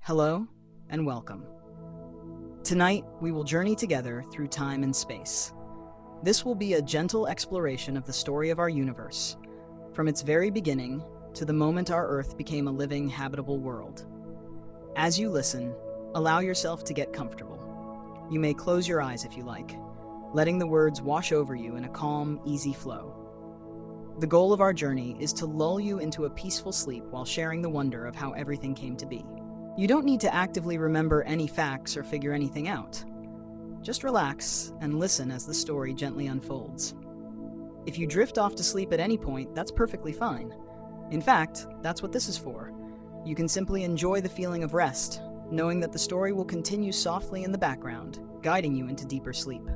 Hello and welcome. Tonight, we will journey together through time and space. This will be a gentle exploration of the story of our universe, from its very beginning to the moment our Earth became a living, habitable world. As you listen, allow yourself to get comfortable. You may close your eyes if you like, letting the words wash over you in a calm, easy flow. The goal of our journey is to lull you into a peaceful sleep while sharing the wonder of how everything came to be. You don't need to actively remember any facts or figure anything out. Just relax and listen as the story gently unfolds. If you drift off to sleep at any point, that's perfectly fine. In fact, that's what this is for. You can simply enjoy the feeling of rest, knowing that the story will continue softly in the background, guiding you into deeper sleep.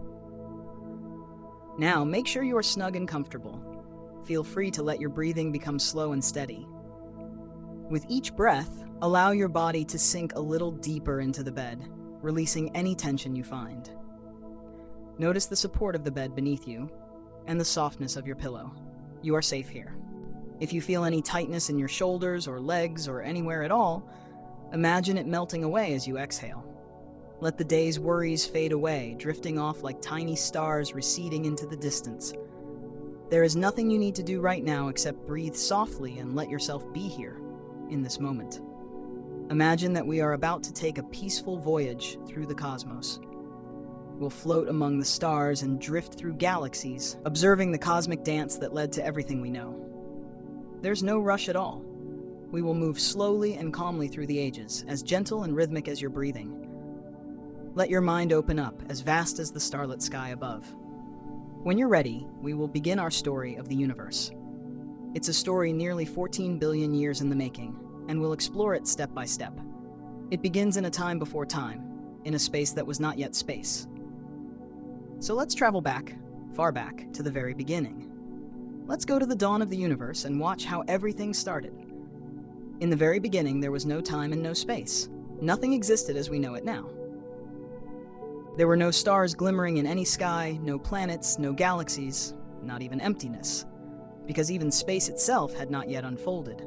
Now, make sure you are snug and comfortable. Feel free to let your breathing become slow and steady. With each breath, allow your body to sink a little deeper into the bed, releasing any tension you find. Notice the support of the bed beneath you and the softness of your pillow. You are safe here. If you feel any tightness in your shoulders or legs or anywhere at all, imagine it melting away as you exhale. Let the day's worries fade away, drifting off like tiny stars receding into the distance. There is nothing you need to do right now except breathe softly and let yourself be here, in this moment. Imagine that we are about to take a peaceful voyage through the cosmos. We'll float among the stars and drift through galaxies, observing the cosmic dance that led to everything we know. There's no rush at all. We will move slowly and calmly through the ages, as gentle and rhythmic as your breathing. Let your mind open up, as vast as the starlit sky above. When you're ready, we will begin our story of the universe. It's a story nearly 14 billion years in the making, and we'll explore it step by step. It begins in a time before time, in a space that was not yet space. So let's travel back, far back, to the very beginning. Let's go to the dawn of the universe and watch how everything started. In the very beginning, there was no time and no space. Nothing existed as we know it now. There were no stars glimmering in any sky, no planets, no galaxies, not even emptiness, because even space itself had not yet unfolded.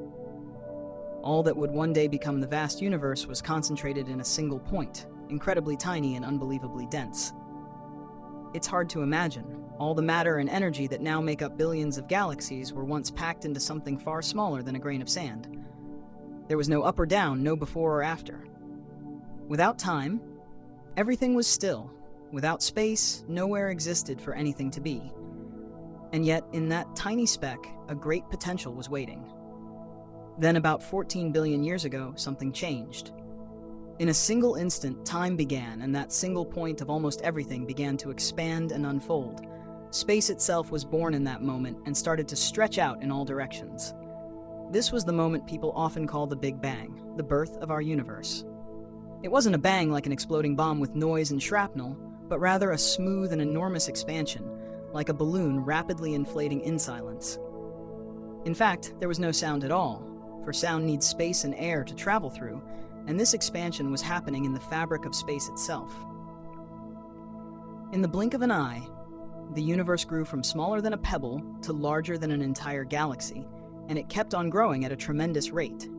All that would one day become the vast universe was concentrated in a single point, incredibly tiny and unbelievably dense. It's hard to imagine. All the matter and energy that now make up billions of galaxies were once packed into something far smaller than a grain of sand. There was no up or down, no before or after. Without time, everything was still. Without space, nowhere existed for anything to be. And yet, in that tiny speck, a great potential was waiting. Then, about 14 billion years ago, something changed. In a single instant, time began, and that single point of almost everything began to expand and unfold. Space itself was born in that moment and started to stretch out in all directions. This was the moment people often call the Big Bang, the birth of our universe. It wasn't a bang like an exploding bomb with noise and shrapnel, but rather a smooth and enormous expansion, like a balloon rapidly inflating in silence. In fact, there was no sound at all, for sound needs space and air to travel through, and this expansion was happening in the fabric of space itself. In the blink of an eye, the universe grew from smaller than a pebble to larger than an entire galaxy, and it kept on growing at a tremendous rate.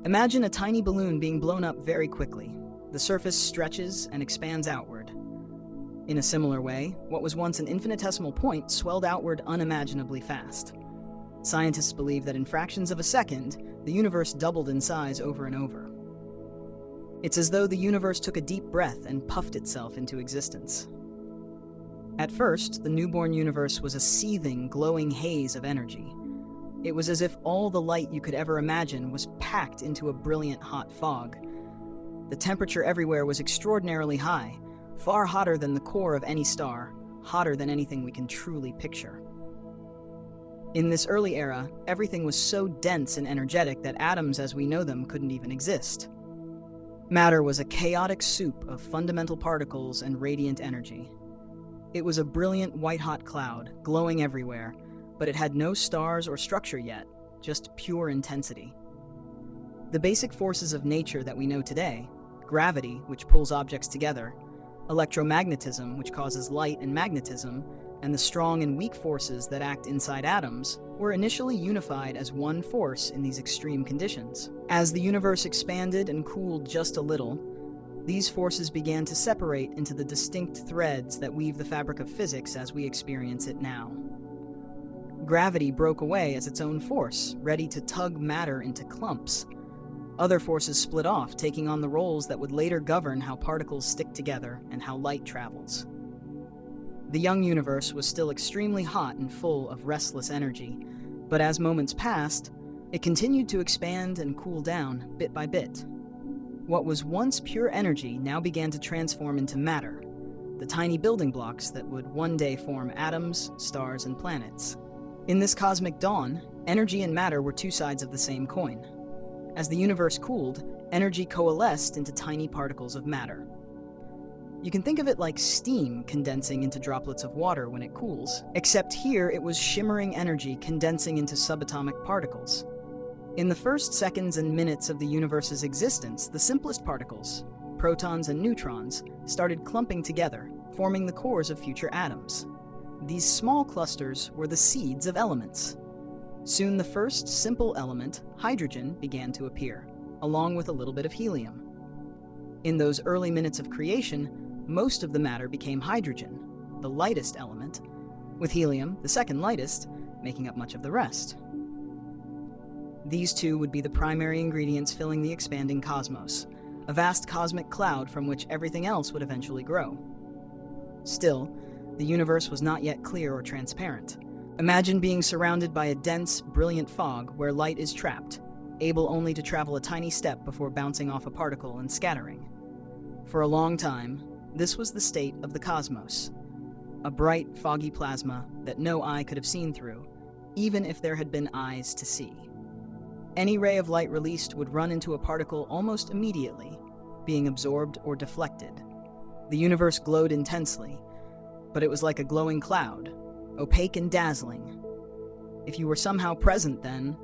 Imagine a tiny balloon being blown up very quickly. The surface stretches and expands outward. In a similar way, what was once an infinitesimal point swelled outward unimaginably fast. Scientists believe that in fractions of a second, the universe doubled in size over and over. It's as though the universe took a deep breath and puffed itself into existence. At first, the newborn universe was a seething, glowing haze of energy. It was as if all the light you could ever imagine was packed into a brilliant hot fog. The temperature everywhere was extraordinarily high, far hotter than the core of any star, hotter than anything we can truly picture. In this early era, everything was so dense and energetic that atoms as we know them couldn't even exist. Matter was a chaotic soup of fundamental particles and radiant energy. It was a brilliant white-hot cloud, glowing everywhere, but it had no stars or structure yet, just pure intensity. The basic forces of nature that we know today, gravity, which pulls objects together, electromagnetism, which causes light and magnetism, and the strong and weak forces that act inside atoms, were initially unified as one force in these extreme conditions. As the universe expanded and cooled just a little, these forces began to separate into the distinct threads that weave the fabric of physics as we experience it now. Gravity broke away as its own force, ready to tug matter into clumps. Other forces split off, taking on the roles that would later govern how particles stick together and how light travels. The young universe was still extremely hot and full of restless energy, but as moments passed, it continued to expand and cool down bit by bit. What was once pure energy now began to transform into matter, the tiny building blocks that would one day form atoms, stars, and planets. In this cosmic dawn, energy and matter were two sides of the same coin. As the universe cooled, energy coalesced into tiny particles of matter. You can think of it like steam condensing into droplets of water when it cools, except here it was shimmering energy condensing into subatomic particles. In the first seconds and minutes of the universe's existence, the simplest particles, protons and neutrons, started clumping together, forming the cores of future atoms. These small clusters were the seeds of elements. Soon the first simple element, hydrogen, began to appear, along with a little bit of helium. In those early minutes of creation, most of the matter became hydrogen, the lightest element, with helium, the second lightest, making up much of the rest. These two would be the primary ingredients filling the expanding cosmos, a vast cosmic cloud from which everything else would eventually grow. Still, the universe was not yet clear or transparent. Imagine being surrounded by a dense, brilliant fog where light is trapped, able only to travel a tiny step before bouncing off a particle and scattering. For a long time, this was the state of the cosmos, a bright, foggy plasma that no eye could have seen through, even if there had been eyes to see. Any ray of light released would run into a particle almost immediately, being absorbed or deflected. The universe glowed intensely, but it was like a glowing cloud, opaque and dazzling. If you were somehow present then,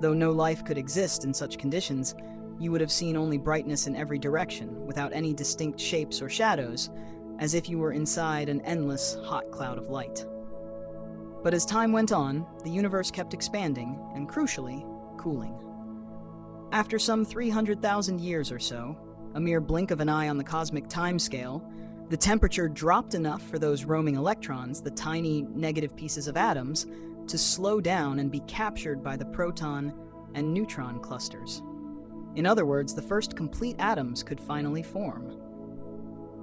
though no life could exist in such conditions, you would have seen only brightness in every direction, without any distinct shapes or shadows, as if you were inside an endless, hot cloud of light. But as time went on, the universe kept expanding, and crucially, cooling. After some 300,000 years or so, a mere blink of an eye on the cosmic timescale, the temperature dropped enough for those roaming electrons, the tiny negative pieces of atoms, to slow down and be captured by the proton and neutron clusters. In other words, the first complete atoms could finally form.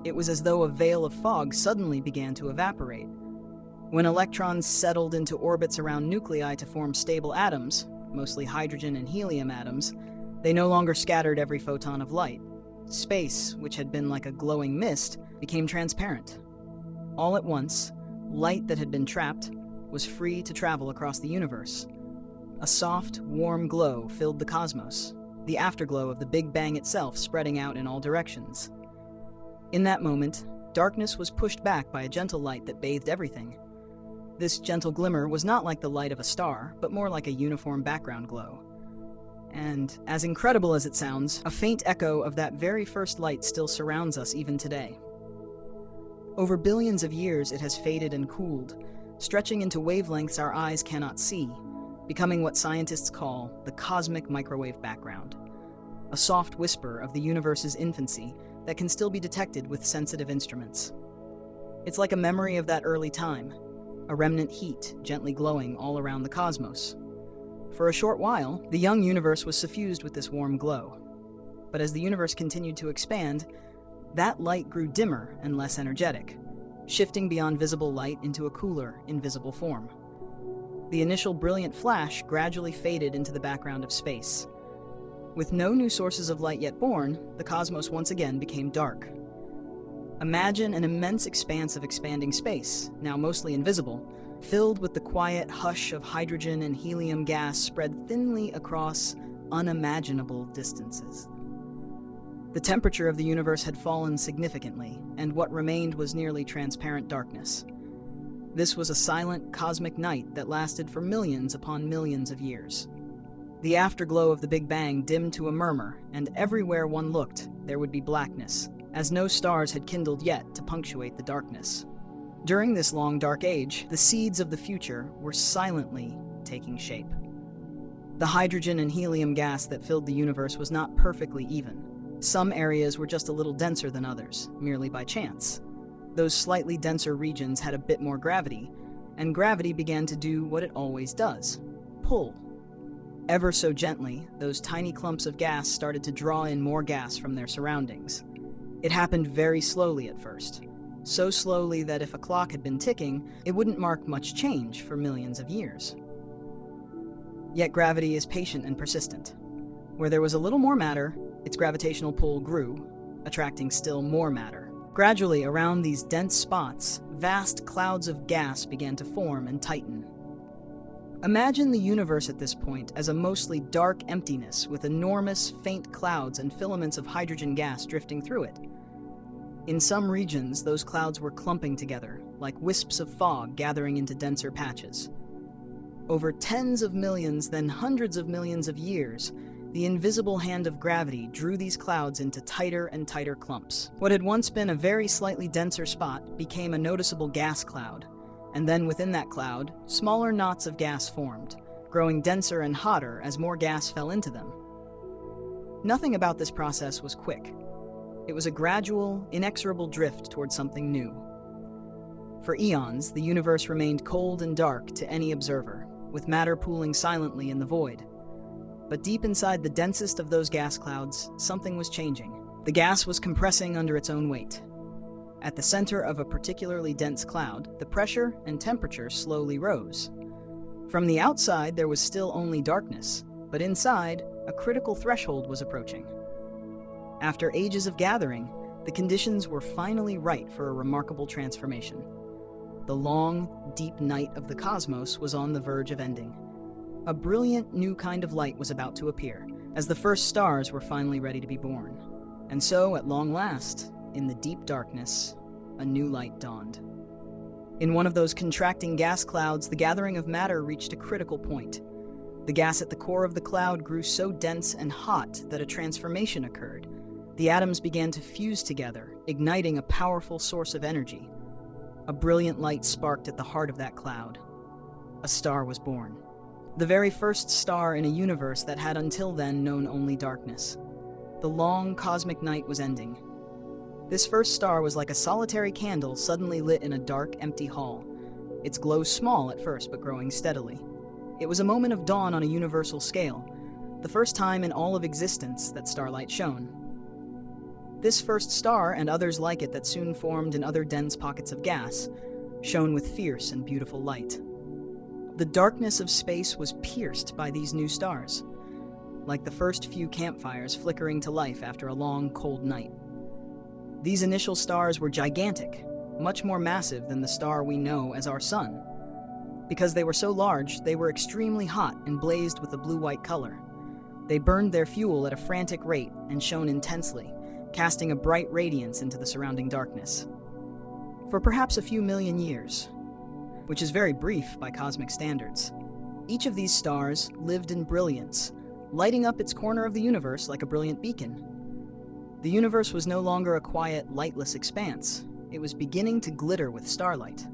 It was as though a veil of fog suddenly began to evaporate. When electrons settled into orbits around nuclei to form stable atoms, mostly hydrogen and helium atoms, they no longer scattered every photon of light. Space, which had been like a glowing mist, became transparent. All at once, light that had been trapped was free to travel across the universe. A soft, warm glow filled the cosmos, the afterglow of the Big Bang itself spreading out in all directions. In that moment, darkness was pushed back by a gentle light that bathed everything. This gentle glimmer was not like the light of a star, but more like a uniform background glow. And, as incredible as it sounds, a faint echo of that very first light still surrounds us even today. Over billions of years it has faded and cooled, stretching into wavelengths our eyes cannot see, becoming what scientists call the cosmic microwave background, a soft whisper of the universe's infancy that can still be detected with sensitive instruments. It's like a memory of that early time, a remnant heat gently glowing all around the cosmos. For a short while, the young universe was suffused with this warm glow. But as the universe continued to expand, that light grew dimmer and less energetic, shifting beyond visible light into a cooler, invisible form. The initial brilliant flash gradually faded into the background of space. With no new sources of light yet born, the cosmos once again became dark. Imagine an immense expanse of expanding space, now mostly invisible, filled with the quiet hush of hydrogen and helium gas spread thinly across unimaginable distances. The temperature of the universe had fallen significantly, and what remained was nearly transparent darkness. This was a silent, cosmic night that lasted for millions upon millions of years. The afterglow of the Big Bang dimmed to a murmur, and everywhere one looked, there would be blackness, as no stars had kindled yet to punctuate the darkness. During this long dark age, the seeds of the future were silently taking shape. The hydrogen and helium gas that filled the universe was not perfectly even. Some areas were just a little denser than others, merely by chance. Those slightly denser regions had a bit more gravity, and gravity began to do what it always does: pull. Ever so gently, those tiny clumps of gas started to draw in more gas from their surroundings. It happened very slowly at first, so slowly that if a clock had been ticking, it wouldn't mark much change for millions of years. Yet gravity is patient and persistent. Where there was a little more matter, its gravitational pull grew, attracting still more matter. Gradually, around these dense spots, vast clouds of gas began to form and tighten. Imagine the universe at this point as a mostly dark emptiness with enormous, faint clouds and filaments of hydrogen gas drifting through it. In some regions, those clouds were clumping together, like wisps of fog gathering into denser patches. Over tens of millions, then hundreds of millions of years, the invisible hand of gravity drew these clouds into tighter and tighter clumps. What had once been a very slightly denser spot became a noticeable gas cloud, and then within that cloud, smaller knots of gas formed, growing denser and hotter as more gas fell into them. Nothing about this process was quick. It was a gradual, inexorable drift toward something new. For eons, the universe remained cold and dark to any observer, with matter pooling silently in the void. But deep inside the densest of those gas clouds, something was changing. The gas was compressing under its own weight. At the center of a particularly dense cloud, the pressure and temperature slowly rose. From the outside, there was still only darkness, but inside, a critical threshold was approaching. After ages of gathering, the conditions were finally right for a remarkable transformation. The long, deep night of the cosmos was on the verge of ending. A brilliant new kind of light was about to appear, as the first stars were finally ready to be born. And so, at long last, in the deep darkness, a new light dawned. In one of those contracting gas clouds, the gathering of matter reached a critical point. The gas at the core of the cloud grew so dense and hot that a transformation occurred. The atoms began to fuse together, igniting a powerful source of energy. A brilliant light sparked at the heart of that cloud. A star was born. The very first star in a universe that had until then known only darkness. The long cosmic night was ending. This first star was like a solitary candle suddenly lit in a dark, empty hall. Its glow small at first, but growing steadily. It was a moment of dawn on a universal scale, the first time in all of existence that starlight shone. This first star, and others like it that soon formed in other dense pockets of gas, shone with fierce and beautiful light. The darkness of space was pierced by these new stars, like the first few campfires flickering to life after a long, cold night. These initial stars were gigantic, much more massive than the star we know as our sun. Because they were so large, they were extremely hot and blazed with a blue-white color. They burned their fuel at a frantic rate and shone intensely, casting a bright radiance into the surrounding darkness. For perhaps a few million years, which is very brief by cosmic standards, each of these stars lived in brilliance, lighting up its corner of the universe like a brilliant beacon. The universe was no longer a quiet, lightless expanse. It was beginning to glitter with starlight.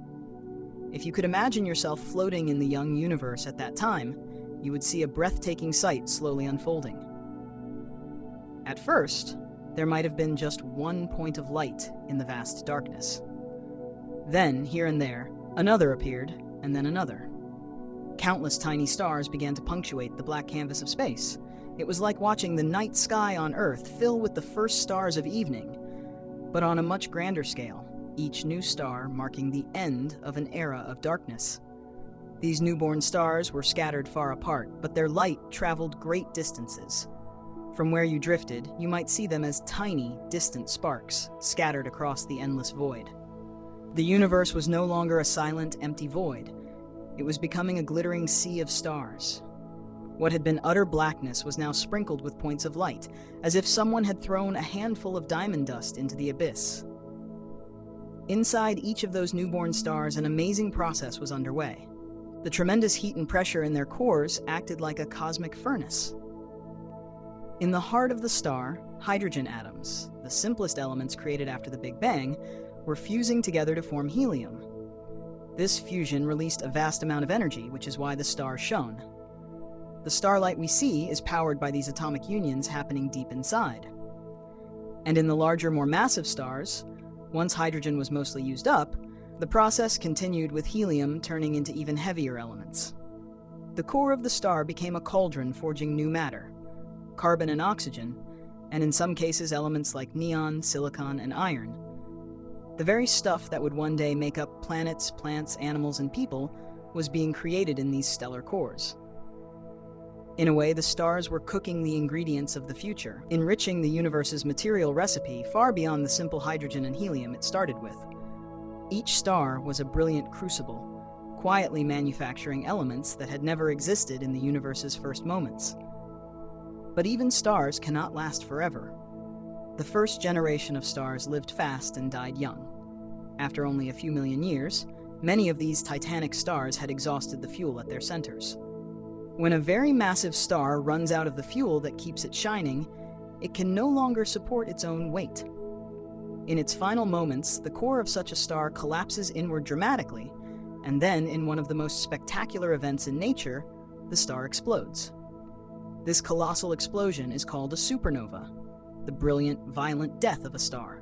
If you could imagine yourself floating in the young universe at that time, you would see a breathtaking sight slowly unfolding. At first, there might have been just one point of light in the vast darkness. Then, here and there, another appeared, and then another. Countless tiny stars began to punctuate the black canvas of space. It was like watching the night sky on Earth fill with the first stars of evening, but on a much grander scale, each new star marking the end of an era of darkness. These newborn stars were scattered far apart, but their light traveled great distances. From where you drifted, you might see them as tiny, distant sparks, scattered across the endless void. The universe was no longer a silent, empty void. It was becoming a glittering sea of stars. What had been utter blackness was now sprinkled with points of light, as if someone had thrown a handful of diamond dust into the abyss. Inside each of those newborn stars, an amazing process was underway. The tremendous heat and pressure in their cores acted like a cosmic furnace. In the heart of the star, hydrogen atoms, the simplest elements created after the Big Bang, were fusing together to form helium. This fusion released a vast amount of energy, which is why the stars shone. The starlight we see is powered by these atomic unions happening deep inside. And in the larger, more massive stars, once hydrogen was mostly used up, the process continued with helium turning into even heavier elements. The core of the star became a cauldron forging new matter, carbon and oxygen, and in some cases elements like neon, silicon, and iron. The very stuff that would one day make up planets, plants, animals, and people was being created in these stellar cores. In a way, the stars were cooking the ingredients of the future, enriching the universe's material recipe far beyond the simple hydrogen and helium it started with. Each star was a brilliant crucible, quietly manufacturing elements that had never existed in the universe's first moments. But even stars cannot last forever. The first generation of stars lived fast and died young. After only a few million years, many of these titanic stars had exhausted the fuel at their centers. When a very massive star runs out of the fuel that keeps it shining, it can no longer support its own weight. In its final moments, the core of such a star collapses inward dramatically, and then, in one of the most spectacular events in nature, the star explodes. This colossal explosion is called a supernova, the brilliant, violent death of a star.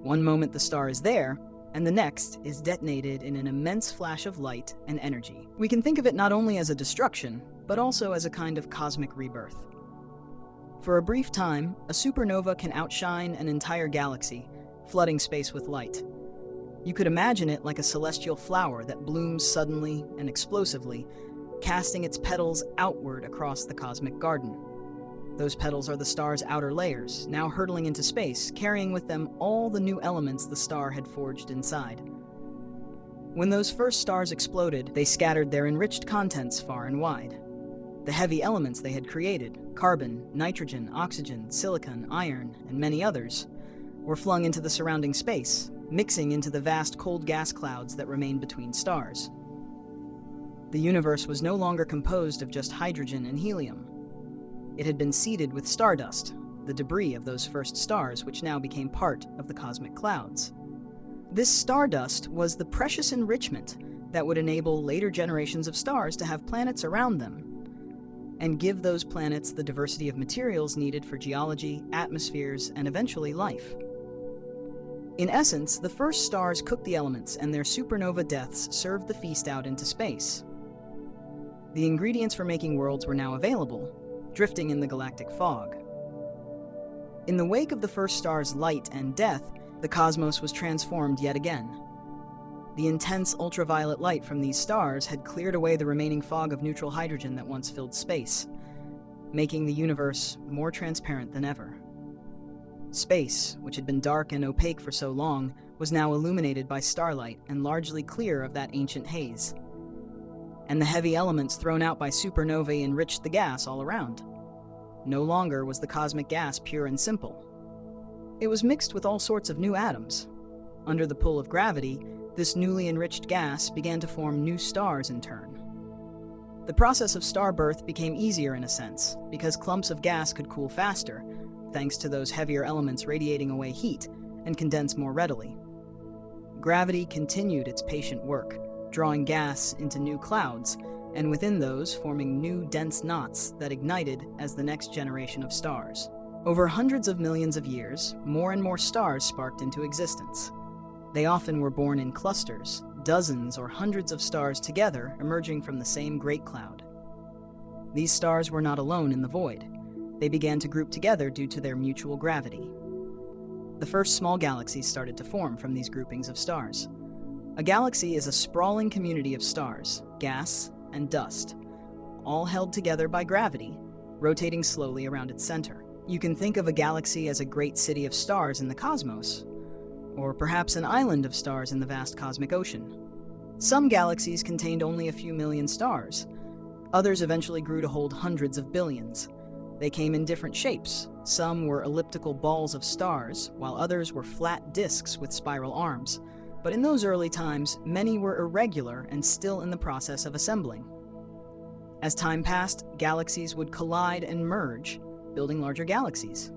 One moment the star is there, and the next is detonated in an immense flash of light and energy. We can think of it not only as a destruction, but also as a kind of cosmic rebirth. For a brief time, a supernova can outshine an entire galaxy, flooding space with light. You could imagine it like a celestial flower that blooms suddenly and explosively, casting its petals outward across the cosmic garden. Those petals are the star's outer layers, now hurtling into space, carrying with them all the new elements the star had forged inside. When those first stars exploded, they scattered their enriched contents far and wide. The heavy elements they had created, carbon, nitrogen, oxygen, silicon, iron, and many others, were flung into the surrounding space, mixing into the vast cold gas clouds that remained between stars. The universe was no longer composed of just hydrogen and helium. It had been seeded with stardust, the debris of those first stars which now became part of the cosmic clouds. This stardust was the precious enrichment that would enable later generations of stars to have planets around them, and give those planets the diversity of materials needed for geology, atmospheres, and eventually life. In essence, the first stars cooked the elements, and their supernova deaths served the feast out into space. The ingredients for making worlds were now available, drifting in the galactic fog. In the wake of the first star's light and death, the cosmos was transformed yet again. The intense ultraviolet light from these stars had cleared away the remaining fog of neutral hydrogen that once filled space, making the universe more transparent than ever. Space, which had been dark and opaque for so long, was now illuminated by starlight and largely clear of that ancient haze. And the heavy elements thrown out by supernovae enriched the gas all around. No longer was the cosmic gas pure and simple. It was mixed with all sorts of new atoms. Under the pull of gravity, this newly enriched gas began to form new stars in turn. The process of star birth became easier in a sense, because clumps of gas could cool faster, thanks to those heavier elements radiating away heat, and condense more readily. Gravity continued its patient work, drawing gas into new clouds, and within those forming new dense knots that ignited as the next generation of stars. Over hundreds of millions of years, more and more stars sparked into existence. They often were born in clusters, dozens or hundreds of stars together emerging from the same great cloud. These stars were not alone in the void. They began to group together due to their mutual gravity. The first small galaxies started to form from these groupings of stars. A galaxy is a sprawling community of stars, gas, and dust, all held together by gravity, rotating slowly around its center. You can think of a galaxy as a great city of stars in the cosmos, or perhaps an island of stars in the vast cosmic ocean. Some galaxies contained only a few million stars. Others eventually grew to hold hundreds of billions. They came in different shapes. Some were elliptical balls of stars, while others were flat disks with spiral arms. But in those early times, many were irregular and still in the process of assembling. As time passed, galaxies would collide and merge, building larger galaxies.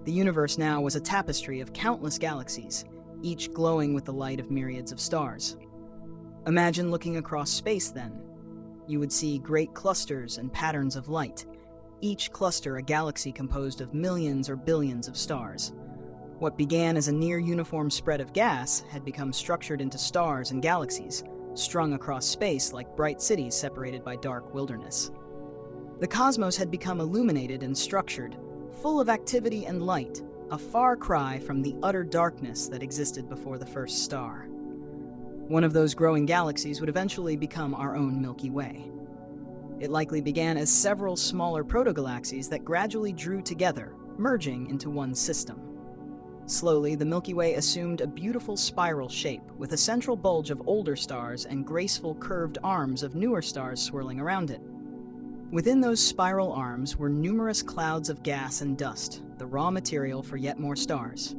The universe now was a tapestry of countless galaxies, each glowing with the light of myriads of stars. Imagine looking across space then. You would see great clusters and patterns of light, each cluster a galaxy composed of millions or billions of stars. What began as a near-uniform spread of gas had become structured into stars and galaxies, strung across space like bright cities separated by dark wilderness. The cosmos had become illuminated and structured, full of activity and light, a far cry from the utter darkness that existed before the first star. One of those growing galaxies would eventually become our own Milky Way. It likely began as several smaller protogalaxies that gradually drew together, merging into one system. Slowly, the Milky Way assumed a beautiful spiral shape, with a central bulge of older stars and graceful curved arms of newer stars swirling around it. Within those spiral arms were numerous clouds of gas and dust, the raw material for yet more stars.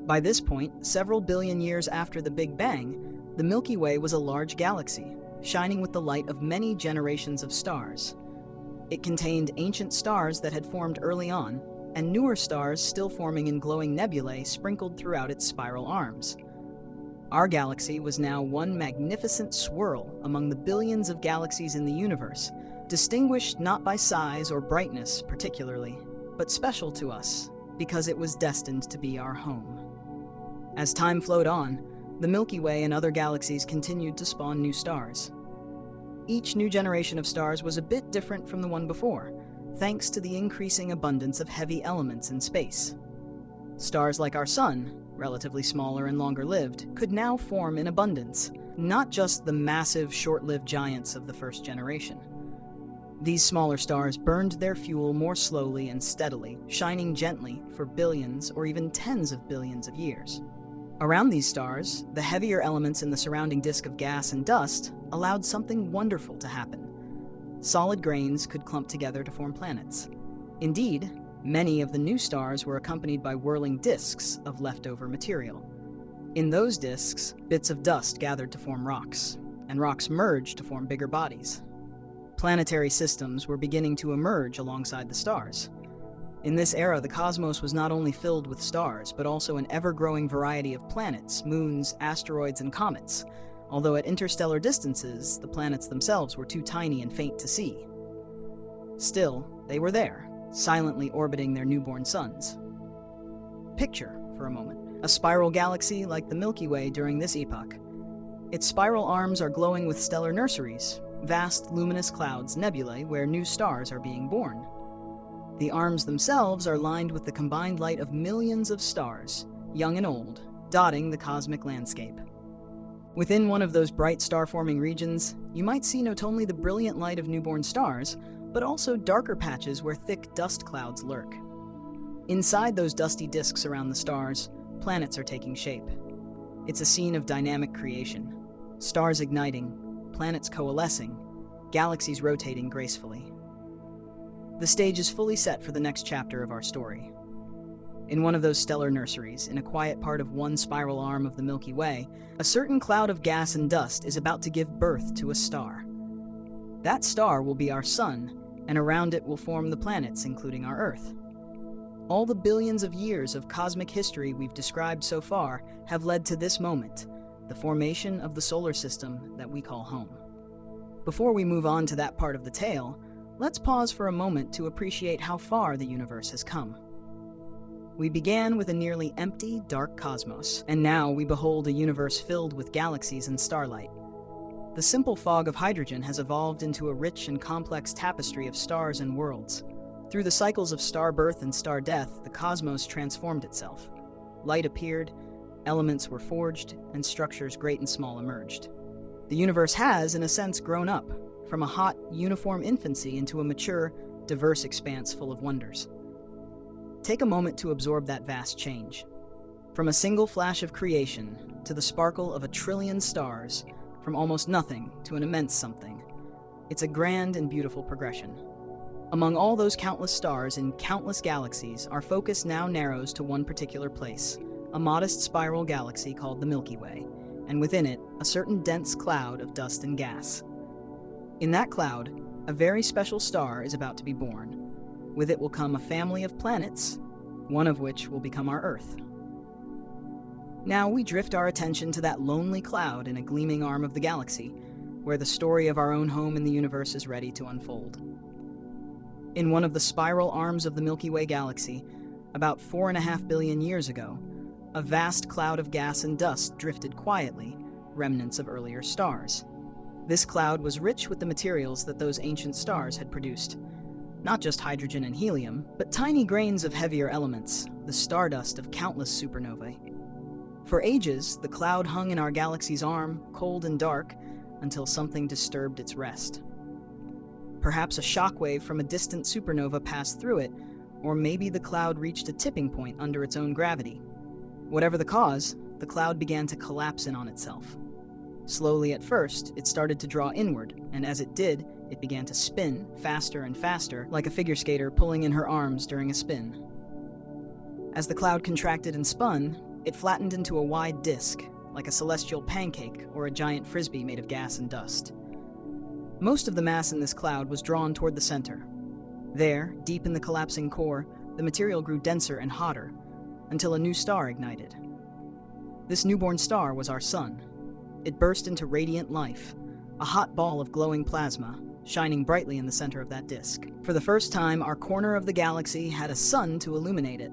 By this point, several billion years after the Big Bang, the Milky Way was a large galaxy, shining with the light of many generations of stars. It contained ancient stars that had formed early on, and newer stars still forming in glowing nebulae sprinkled throughout its spiral arms. Our galaxy was now one magnificent swirl among the billions of galaxies in the universe, distinguished not by size or brightness particularly, but special to us because it was destined to be our home. As time flowed on, the Milky Way and other galaxies continued to spawn new stars. Each new generation of stars was a bit different from the one before, thanks to the increasing abundance of heavy elements in space. Stars like our Sun, relatively smaller and longer-lived, could now form in abundance, not just the massive, short-lived giants of the first generation. These smaller stars burned their fuel more slowly and steadily, shining gently for billions or even tens of billions of years. Around these stars, the heavier elements in the surrounding disk of gas and dust allowed something wonderful to happen. Solid grains could clump together to form planets. Indeed, many of the new stars were accompanied by whirling disks of leftover material. In those disks, bits of dust gathered to form rocks, and rocks merged to form bigger bodies. Planetary systems were beginning to emerge alongside the stars. In this era, the cosmos was not only filled with stars, but also an ever-growing variety of planets, moons, asteroids, and comets, although at interstellar distances, the planets themselves were too tiny and faint to see. Still, they were there, silently orbiting their newborn suns. Picture, for a moment, a spiral galaxy like the Milky Way during this epoch. Its spiral arms are glowing with stellar nurseries, vast luminous clouds, nebulae where new stars are being born. The arms themselves are lined with the combined light of millions of stars, young and old, dotting the cosmic landscape. Within one of those bright star-forming regions, you might see not only the brilliant light of newborn stars, but also darker patches where thick dust clouds lurk. Inside those dusty disks around the stars, planets are taking shape. It's a scene of dynamic creation. Stars igniting, planets coalescing, galaxies rotating gracefully. The stage is fully set for the next chapter of our story. In one of those stellar nurseries, in a quiet part of one spiral arm of the Milky Way, a certain cloud of gas and dust is about to give birth to a star. That star will be our Sun, and around it will form the planets, including our Earth. All the billions of years of cosmic history we've described so far have led to this moment, the formation of the solar system that we call home. Before we move on to that part of the tale, let's pause for a moment to appreciate how far the universe has come. We began with a nearly empty, dark cosmos, and now we behold a universe filled with galaxies and starlight. The simple fog of hydrogen has evolved into a rich and complex tapestry of stars and worlds. Through the cycles of star birth and star death, the cosmos transformed itself. Light appeared, elements were forged, and structures great and small emerged. The universe has, in a sense, grown up, from a hot, uniform infancy into a mature, diverse expanse full of wonders. Take a moment to absorb that vast change. From a single flash of creation to the sparkle of 1 trillion stars, from almost nothing to an immense something. It's a grand and beautiful progression. Among all those countless stars in countless galaxies, our focus now narrows to one particular place, a modest spiral galaxy called the Milky Way, and within it, a certain dense cloud of dust and gas. In that cloud, a very special star is about to be born. With it will come a family of planets, one of which will become our Earth. Now we drift our attention to that lonely cloud in a gleaming arm of the galaxy, where the story of our own home in the universe is ready to unfold. In one of the spiral arms of the Milky Way galaxy, about 4.5 billion years ago, a vast cloud of gas and dust drifted quietly, remnants of earlier stars. This cloud was rich with the materials that those ancient stars had produced. Not just hydrogen and helium, but tiny grains of heavier elements, the stardust of countless supernovae. For ages, the cloud hung in our galaxy's arm, cold and dark, until something disturbed its rest. Perhaps a shockwave from a distant supernova passed through it, or maybe the cloud reached a tipping point under its own gravity. Whatever the cause, the cloud began to collapse in on itself. Slowly at first, it started to draw inward, and as it did, it began to spin faster and faster, like a figure skater pulling in her arms during a spin. As the cloud contracted and spun, it flattened into a wide disk, like a celestial pancake or a giant frisbee made of gas and dust. Most of the mass in this cloud was drawn toward the center. There, deep in the collapsing core, the material grew denser and hotter, until a new star ignited. This newborn star was our sun. It burst into radiant life, a hot ball of glowing plasma, shining brightly in the center of that disk. For the first time, our corner of the galaxy had a sun to illuminate it.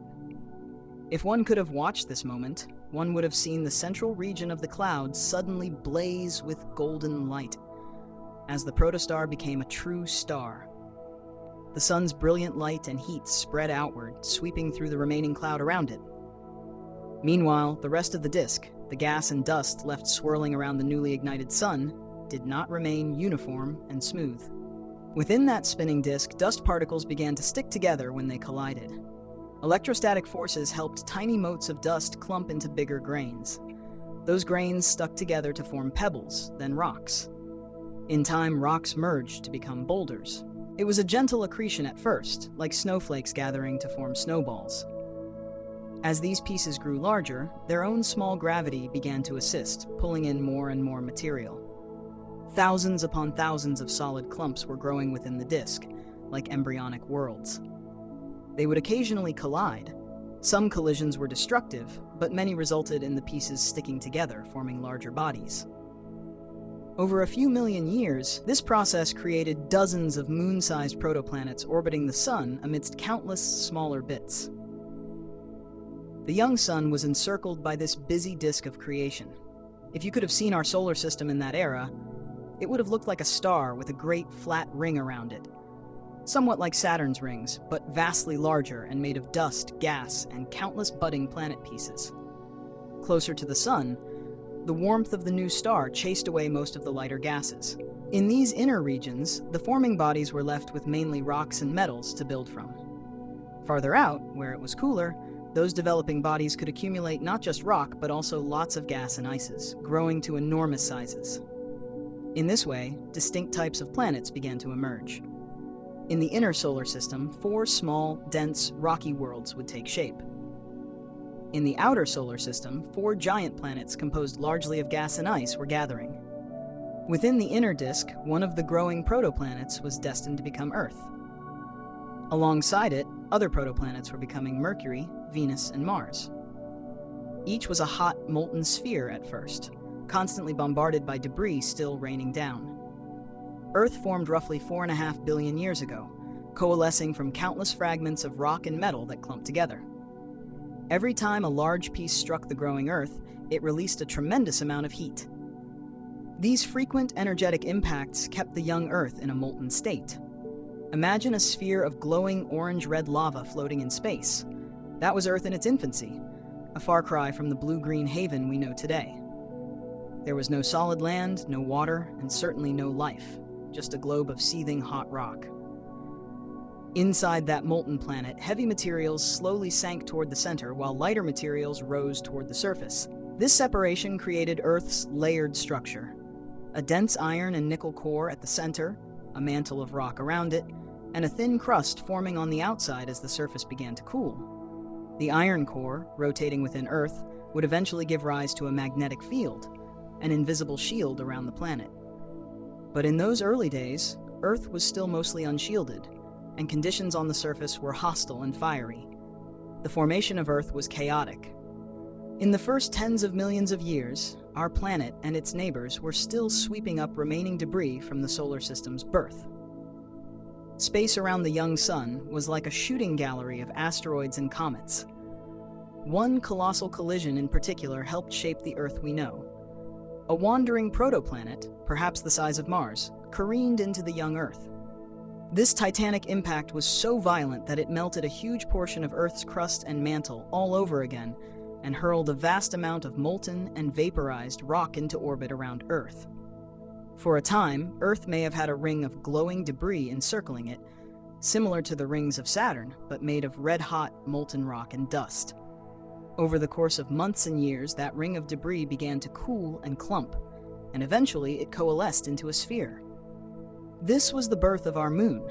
If one could have watched this moment, one would have seen the central region of the cloud suddenly blaze with golden light, as the protostar became a true star. The sun's brilliant light and heat spread outward, sweeping through the remaining cloud around it. Meanwhile, the rest of the disk, the gas and dust left swirling around the newly ignited sun, did not remain uniform and smooth. Within that spinning disk, dust particles began to stick together when they collided. Electrostatic forces helped tiny motes of dust clump into bigger grains. Those grains stuck together to form pebbles, then rocks. In time, rocks merged to become boulders. It was a gentle accretion at first, like snowflakes gathering to form snowballs. As these pieces grew larger, their own small gravity began to assist, pulling in more and more material. Thousands upon thousands of solid clumps were growing within the disk, like embryonic worlds. They would occasionally collide. Some collisions were destructive, but many resulted in the pieces sticking together, forming larger bodies. Over a few million years, this process created dozens of moon-sized protoplanets orbiting the sun amidst countless smaller bits. The young sun was encircled by this busy disk of creation. If you could have seen our solar system in that era, it would have looked like a star with a great flat ring around it. Somewhat like Saturn's rings, but vastly larger and made of dust, gas, and countless budding planet pieces. Closer to the sun, the warmth of the new star chased away most of the lighter gases. In these inner regions, the forming bodies were left with mainly rocks and metals to build from. Farther out, where it was cooler, those developing bodies could accumulate not just rock, but also lots of gas and ices, growing to enormous sizes. In this way, distinct types of planets began to emerge. In the inner solar system, 4 small, dense, rocky worlds would take shape. In the outer solar system, 4 giant planets composed largely of gas and ice were gathering. Within the inner disk, one of the growing protoplanets was destined to become Earth. Alongside it, other protoplanets were becoming Mercury, Venus, and Mars. Each was a hot, molten sphere at first, constantly bombarded by debris still raining down. Earth formed roughly 4.5 billion years ago, coalescing from countless fragments of rock and metal that clumped together. Every time a large piece struck the growing Earth, it released a tremendous amount of heat. These frequent energetic impacts kept the young Earth in a molten state. Imagine a sphere of glowing orange-red lava floating in space. That was Earth in its infancy, a far cry from the blue-green haven we know today. There was no solid land, no water, and certainly no life, just a globe of seething hot rock. Inside that molten planet, heavy materials slowly sank toward the center while lighter materials rose toward the surface. This separation created Earth's layered structure. A dense iron and nickel core at the center, a mantle of rock around it, and a thin crust forming on the outside as the surface began to cool. The iron core, rotating within Earth, would eventually give rise to a magnetic field, an invisible shield around the planet. But in those early days, Earth was still mostly unshielded, and conditions on the surface were hostile and fiery. The formation of Earth was chaotic. In the first tens of millions of years, our planet and its neighbors were still sweeping up remaining debris from the solar system's birth. Space around the young sun was like a shooting gallery of asteroids and comets. One colossal collision in particular helped shape the Earth we know. A wandering protoplanet, perhaps the size of Mars, careened into the young Earth. This titanic impact was so violent that it melted a huge portion of Earth's crust and mantle all over again and hurled a vast amount of molten and vaporized rock into orbit around Earth. For a time, Earth may have had a ring of glowing debris encircling it, similar to the rings of Saturn, but made of red-hot molten rock and dust. Over the course of months and years, that ring of debris began to cool and clump, and eventually it coalesced into a sphere. This was the birth of our moon.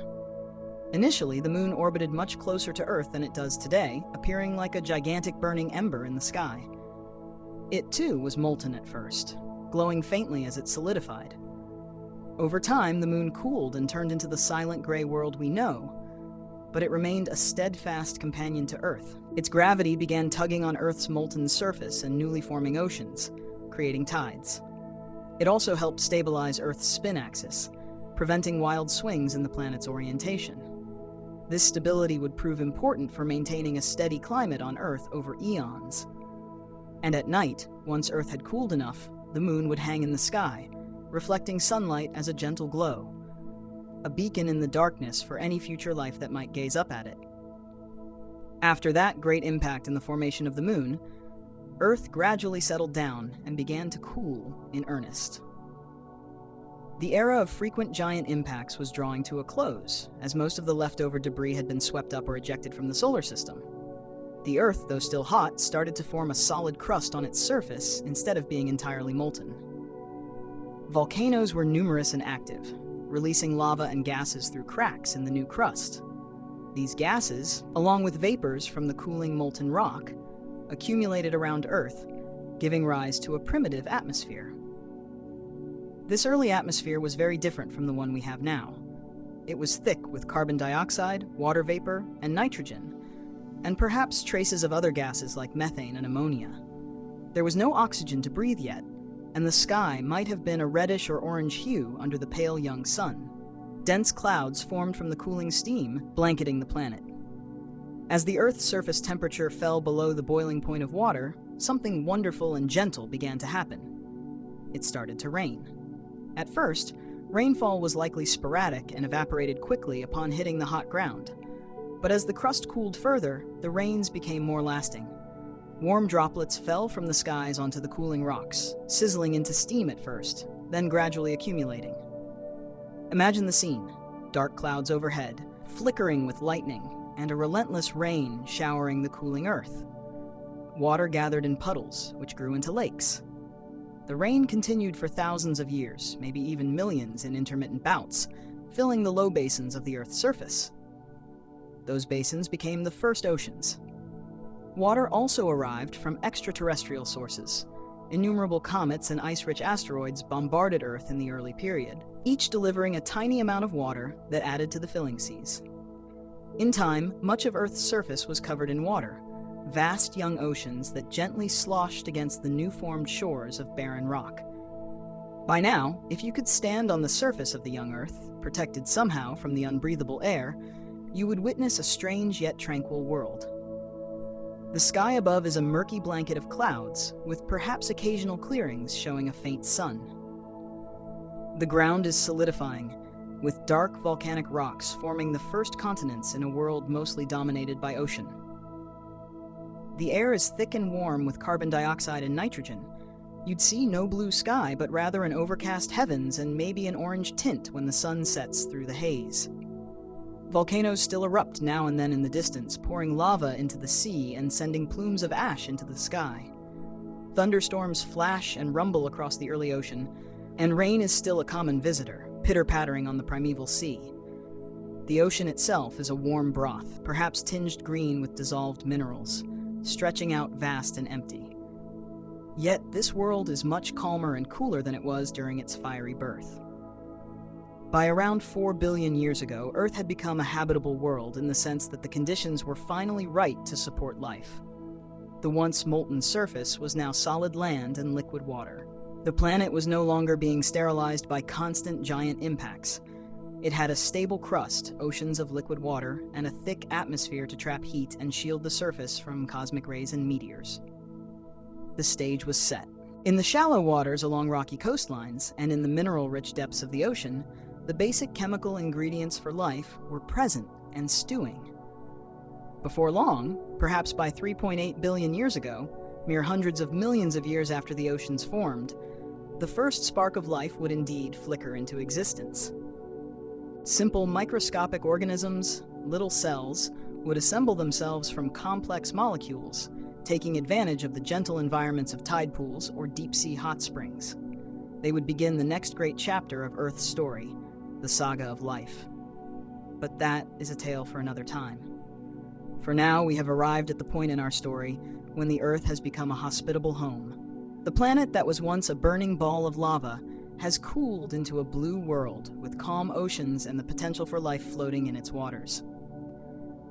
Initially, the moon orbited much closer to Earth than it does today, appearing like a gigantic burning ember in the sky. It too was molten at first, glowing faintly as it solidified. Over time, the moon cooled and turned into the silent gray world we know, but it remained a steadfast companion to Earth. Its gravity began tugging on Earth's molten surface and newly forming oceans, creating tides. It also helped stabilize Earth's spin axis, preventing wild swings in the planet's orientation. This stability would prove important for maintaining a steady climate on Earth over eons. And at night, once Earth had cooled enough, the moon would hang in the sky, reflecting sunlight as a gentle glow, a beacon in the darkness for any future life that might gaze up at it. After that great impact in the formation of the moon, Earth gradually settled down and began to cool in earnest. The era of frequent giant impacts was drawing to a close, as most of the leftover debris had been swept up or ejected from the solar system. The Earth, though still hot, started to form a solid crust on its surface instead of being entirely molten. Volcanoes were numerous and active, releasing lava and gases through cracks in the new crust. These gases, along with vapors from the cooling molten rock, accumulated around Earth, giving rise to a primitive atmosphere. This early atmosphere was very different from the one we have now. It was thick with carbon dioxide, water vapor, and nitrogen, and perhaps traces of other gases like methane and ammonia. There was no oxygen to breathe yet, and the sky might have been a reddish or orange hue under the pale young sun. Dense clouds formed from the cooling steam, blanketing the planet. As the Earth's surface temperature fell below the boiling point of water, something wonderful and gentle began to happen. It started to rain. At first, rainfall was likely sporadic and evaporated quickly upon hitting the hot ground. But as the crust cooled further, the rains became more lasting. Warm droplets fell from the skies onto the cooling rocks, sizzling into steam at first, then gradually accumulating. Imagine the scene: dark clouds overhead, flickering with lightning, and a relentless rain showering the cooling earth. Water gathered in puddles, which grew into lakes. The rain continued for thousands of years, maybe even millions in intermittent bouts, filling the low basins of the Earth's surface. Those basins became the first oceans. Water also arrived from extraterrestrial sources. Innumerable comets and ice-rich asteroids bombarded Earth in the early period, each delivering a tiny amount of water that added to the filling seas. In time, much of Earth's surface was covered in water, vast young oceans that gently sloshed against the new-formed shores of barren rock. By now, if you could stand on the surface of the young Earth, protected somehow from the unbreathable air, you would witness a strange yet tranquil world. The sky above is a murky blanket of clouds, with perhaps occasional clearings showing a faint sun. The ground is solidifying, with dark volcanic rocks forming the first continents in a world mostly dominated by ocean. The air is thick and warm with carbon dioxide and nitrogen. You'd see no blue sky, but rather an overcast heavens and maybe an orange tint when the sun sets through the haze. Volcanoes still erupt now and then in the distance, pouring lava into the sea and sending plumes of ash into the sky. Thunderstorms flash and rumble across the early ocean, and rain is still a common visitor, pitter-pattering on the primeval sea. The ocean itself is a warm broth, perhaps tinged green with dissolved minerals, stretching out vast and empty. Yet this world is much calmer and cooler than it was during its fiery birth. By around 4 billion years ago, Earth had become a habitable world in the sense that the conditions were finally right to support life. The once molten surface was now solid land and liquid water. The planet was no longer being sterilized by constant giant impacts. It had a stable crust, oceans of liquid water, and a thick atmosphere to trap heat and shield the surface from cosmic rays and meteors. The stage was set. In the shallow waters along rocky coastlines and in the mineral-rich depths of the ocean, the basic chemical ingredients for life were present and stewing. Before long, perhaps by 3.8 billion years ago, mere hundreds of millions of years after the oceans formed, the first spark of life would indeed flicker into existence. Simple microscopic organisms, little cells, would assemble themselves from complex molecules, taking advantage of the gentle environments of tide pools or deep-sea hot springs. They would begin the next great chapter of Earth's story, the saga of life. But that is a tale for another time. For now, we have arrived at the point in our story when the Earth has become a hospitable home. The planet that was once a burning ball of lava has cooled into a blue world with calm oceans and the potential for life floating in its waters.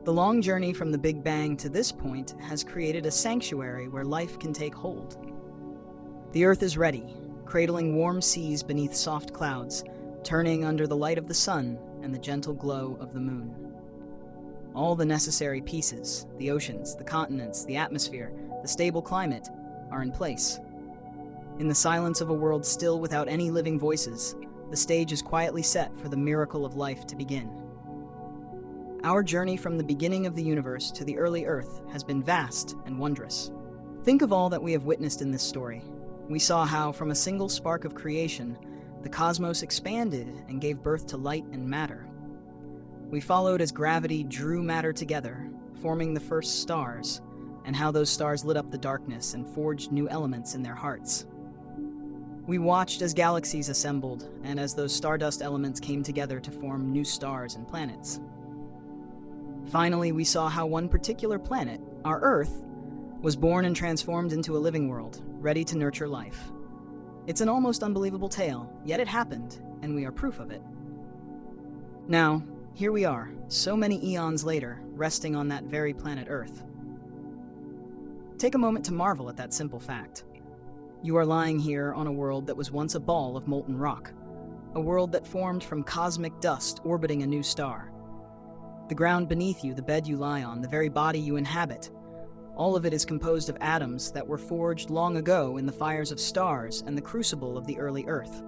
The long journey from the Big Bang to this point has created a sanctuary where life can take hold. The Earth is ready, cradling warm seas beneath soft clouds, turning under the light of the sun and the gentle glow of the moon. All the necessary pieces, the oceans, the continents, the atmosphere, the stable climate, are in place. In the silence of a world still without any living voices, the stage is quietly set for the miracle of life to begin. Our journey from the beginning of the universe to the early Earth has been vast and wondrous. Think of all that we have witnessed in this story. We saw how, from a single spark of creation, the cosmos expanded and gave birth to light and matter. We followed as gravity drew matter together, forming the first stars, and how those stars lit up the darkness and forged new elements in their hearts. We watched as galaxies assembled, and as those stardust elements came together to form new stars and planets. Finally, we saw how one particular planet, our Earth, was born and transformed into a living world, ready to nurture life. It's an almost unbelievable tale, yet it happened, and we are proof of it. Now, here we are, so many eons later, resting on that very planet Earth. Take a moment to marvel at that simple fact. You are lying here on a world that was once a ball of molten rock, a world that formed from cosmic dust orbiting a new star. The ground beneath you, the bed you lie on, the very body you inhabit, all of it is composed of atoms that were forged long ago in the fires of stars and the crucible of the early Earth.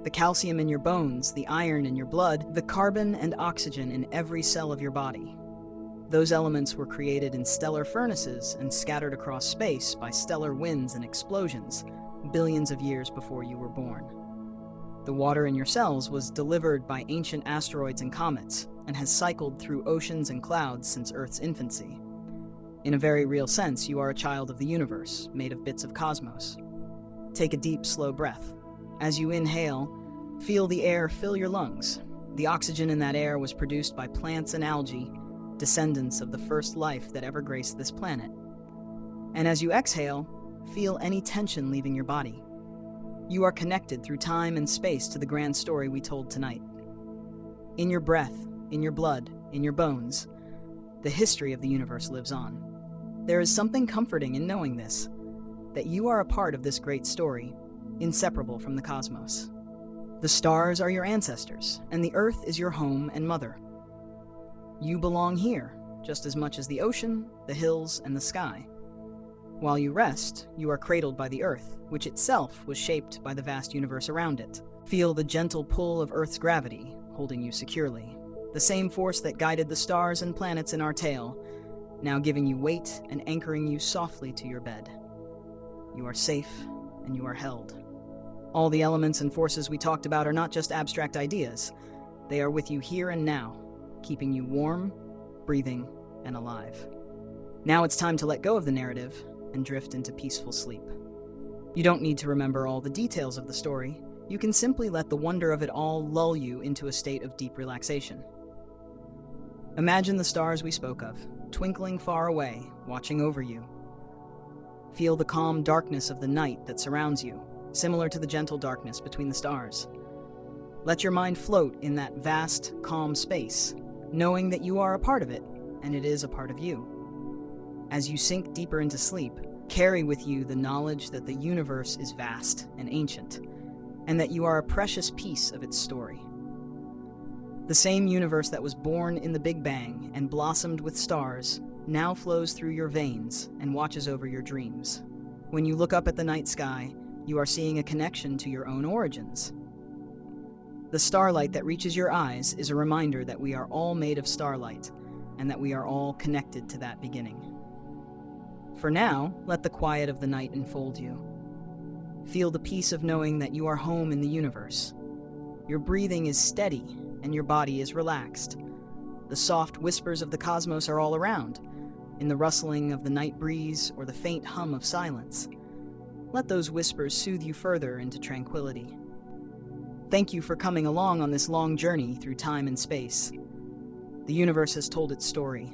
The calcium in your bones, the iron in your blood, the carbon and oxygen in every cell of your body. Those elements were created in stellar furnaces and scattered across space by stellar winds and explosions, billions of years before you were born. The water in your cells was delivered by ancient asteroids and comets, and has cycled through oceans and clouds since Earth's infancy. In a very real sense, you are a child of the universe, made of bits of cosmos. Take a deep, slow breath. As you inhale, feel the air fill your lungs. The oxygen in that air was produced by plants and algae, descendants of the first life that ever graced this planet. And as you exhale, feel any tension leaving your body. You are connected through time and space to the grand story we told tonight. In your breath, in your blood, in your bones, the history of the universe lives on. There is something comforting in knowing this, that you are a part of this great story, inseparable from the cosmos. The stars are your ancestors, and the Earth is your home and mother. You belong here, just as much as the ocean, the hills, and the sky. While you rest, you are cradled by the Earth, which itself was shaped by the vast universe around it. Feel the gentle pull of Earth's gravity, holding you securely. The same force that guided the stars and planets in our tale, now giving you weight and anchoring you softly to your bed. You are safe, and you are held. All the elements and forces we talked about are not just abstract ideas. They are with you here and now, keeping you warm, breathing, and alive. Now it's time to let go of the narrative and drift into peaceful sleep. You don't need to remember all the details of the story. You can simply let the wonder of it all lull you into a state of deep relaxation. Imagine the stars we spoke of, twinkling far away, watching over you. Feel the calm darkness of the night that surrounds you, similar to the gentle darkness between the stars. Let your mind float in that vast, calm space, knowing that you are a part of it, and it is a part of you. As you sink deeper into sleep, carry with you the knowledge that the universe is vast and ancient, and that you are a precious piece of its story. The same universe that was born in the Big Bang and blossomed with stars now flows through your veins and watches over your dreams. When you look up at the night sky, you are seeing a connection to your own origins. The starlight that reaches your eyes is a reminder that we are all made of starlight, and that we are all connected to that beginning. For now, let the quiet of the night enfold you. Feel the peace of knowing that you are home in the universe. Your breathing is steady, and your body is relaxed. The soft whispers of the cosmos are all around, in the rustling of the night breeze or the faint hum of silence. Let those whispers soothe you further into tranquility. Thank you for coming along on this long journey through time and space. The universe has told its story,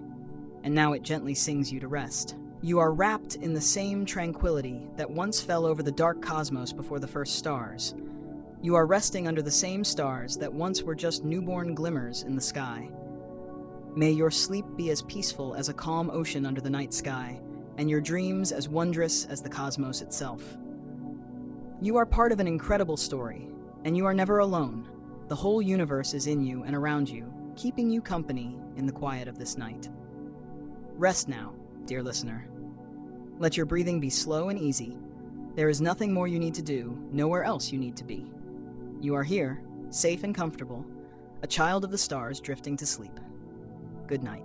and now it gently sings you to rest. You are wrapped in the same tranquility that once fell over the dark cosmos before the first stars. You are resting under the same stars that once were just newborn glimmers in the sky. May your sleep be as peaceful as a calm ocean under the night sky, and your dreams as wondrous as the cosmos itself. You are part of an incredible story, and you are never alone. The whole universe is in you and around you, keeping you company in the quiet of this night. Rest now, dear listener. Let your breathing be slow and easy. There is nothing more you need to do, nowhere else you need to be. You are here, safe and comfortable, a child of the stars drifting to sleep. Good night.